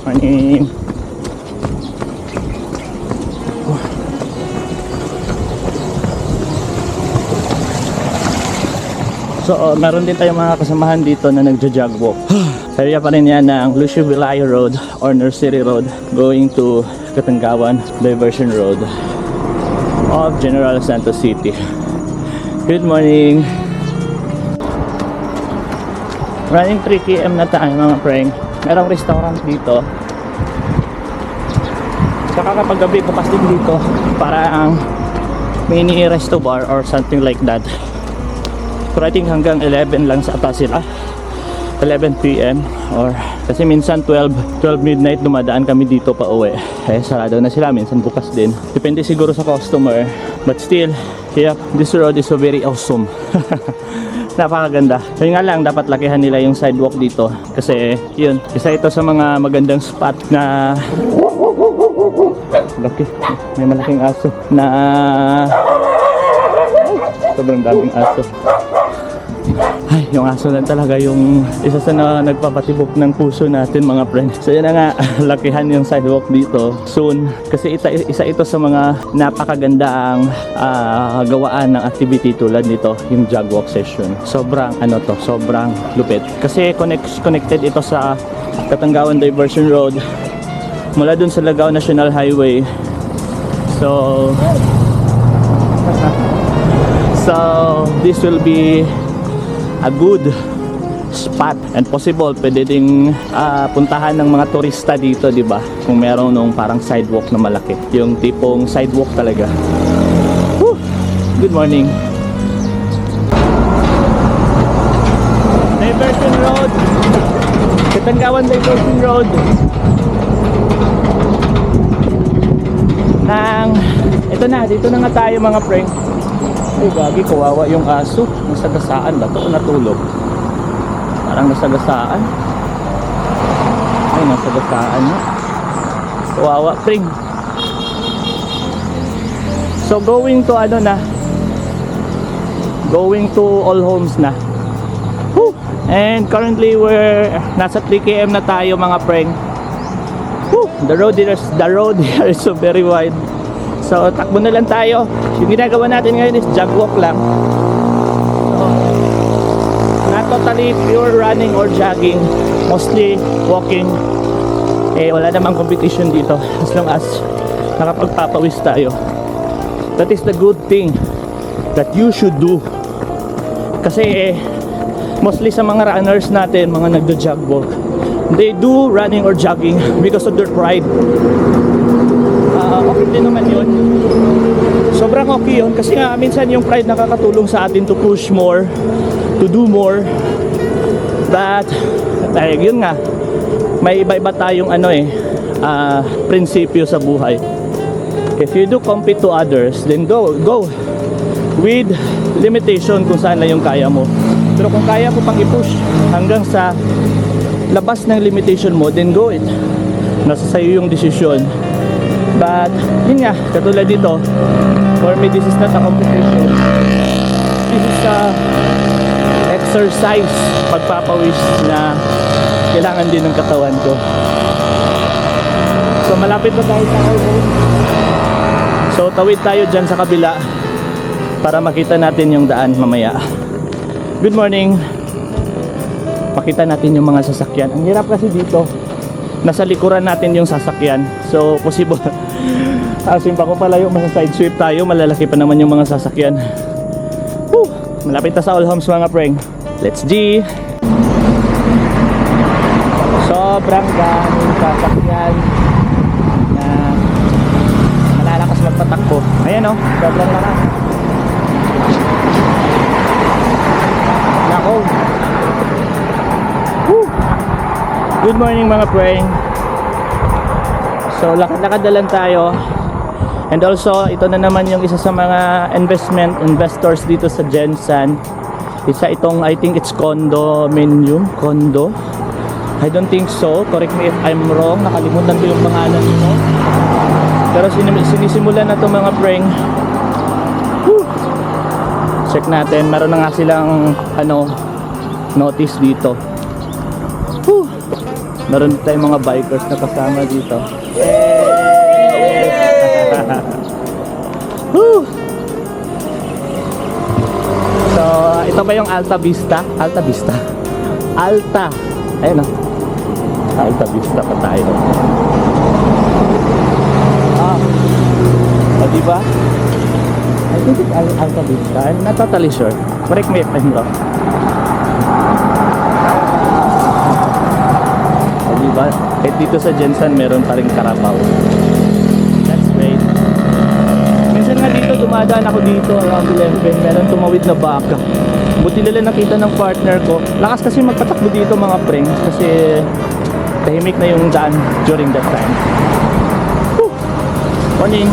Morning. So, meron din tayong mga kasamahan dito na nagja-jog walk. Sa area pa rin yan ng Lucio Vilayo Road or Nursery Road going to Katanggawan Diversion Road of General Santos City. Good morning. Running 3 km na tayo mga preng. Merong restaurant dito. Saka kapag gabi bukas din dito para ang mini resto bar or something like that. Pero I think hanggang 11 lang sa atas sila, 11 PM or kasi minsan 12 midnight dumadaan kami dito pa uwi. Sarado na sila, minsan bukas din, depende siguro sa customer, but still yeah, this road is so very awesome. Napakaganda. Yun nga lang, dapat lakihan nila yung sidewalk dito kasi yun, isa ito sa mga magandang spot na laki, may malaking aso na sobrang daming aso. Ay, yung aso lang talaga yung isa sa nagpapatibok ng puso natin mga friends. So yun na nga, lakihan yung sidewalk dito soon. Kasi isa ito sa mga napakagandang gawaan ng activity tulad nito, yung jog walk session. Sobrang sobrang lupit. Kasi connected ito sa Katanggawan Diversion Road mula dun sa Lagao National Highway. So this will be a good spot and possible pwede ding puntahan ng mga turista dito, di ba? Kung meron nung parang sidewalk na malaki, yung tipong sidewalk talaga. Woo! Good morning. Diversion Road, Katanggawan Diversion Road dito na nga tayo mga friend. Ay gagi, kawawa yung aso. Nasagasaan ba ito o natulog? Parang nasagasaan. Ay, nasagasaan na. Kawawa, friend. So going to going to All Homes na. Woo! And currently we're nasa 3 km na tayo mga friend. Woo! The road here is so very wide. So takbo na lang tayo. Yung ginagawa natin ngayon is jog walk lang. So, not totally pure running or jogging, mostly walking. Wala namang competition dito as long as nakapagpapawis tayo. That is the good thing that you should do. Kasi mostly sa mga runners natin, mga nagdo-jog walk, they do running or jogging because of their pride. Okay din naman yun. Sobrang okay yun kasi nga minsan yung pride nakakatulong sa atin to push more, to do more. But yun nga, may iba-iba tayong prinsipyo sa buhay. If you do compete to others, then go with limitation kung saan lang yung kaya mo. Pero kung kaya mo pang i-push hanggang sa labas ng limitation mo, then go it. Nasa sa'yo yung desisyon. But yun nga, katulad dito, for me this is not a competition. This is a exercise, pagpapawis na kailangan din ng katawan ko. So malapit na tayo sa All. So tawid tayo dyan sa kabila para makita natin yung daan mamaya. Good morning. Makita natin yung mga sasakyan. Ang hirap kasi dito, nasa likuran natin yung sasakyan. So possible asin pa ko palayo, mga side sweep tayo, malalaki pa naman yung mga sasakyan. Woo! Malapit na sa All Homes mga preng. Let's G! Sobrang daming sasakyan na malalakas magpatakbo. Ayan o, sobrang lakas. Nako. Woo! Good morning mga preng. So lakad-lakad na lang tayo. And also ito na naman yung isa sa mga investors dito sa Gensan. Isa itong, I think it's condo. I don't think so, correct me if I'm wrong, nakalimutan ko yung pangalan nito. Pero sinisimulan na to mga preng. Woo! Check natin, meron na nga silang notice dito. Whew. Meron tayong mga bikers na kasama dito. Whew. So, ito ba yung Alta Vista? Alta Vista. Alta. Ayun o. Alta Vista pa tayo. O, diba? I think it's Alta Vista. I'm not totally sure. Correct me if I'm wrong. O, diba? Kahit dito sa Jensen, meron pa rin Carabao. That's great. Minsan nga dito, dumadaan ako dito around 11. Meron tumawid na baka. Buti nila nakita ng partner ko. Lakas kasi magpatakbo dito mga preng. Kasi tahimik na yung daan during that time. Whew. Morning.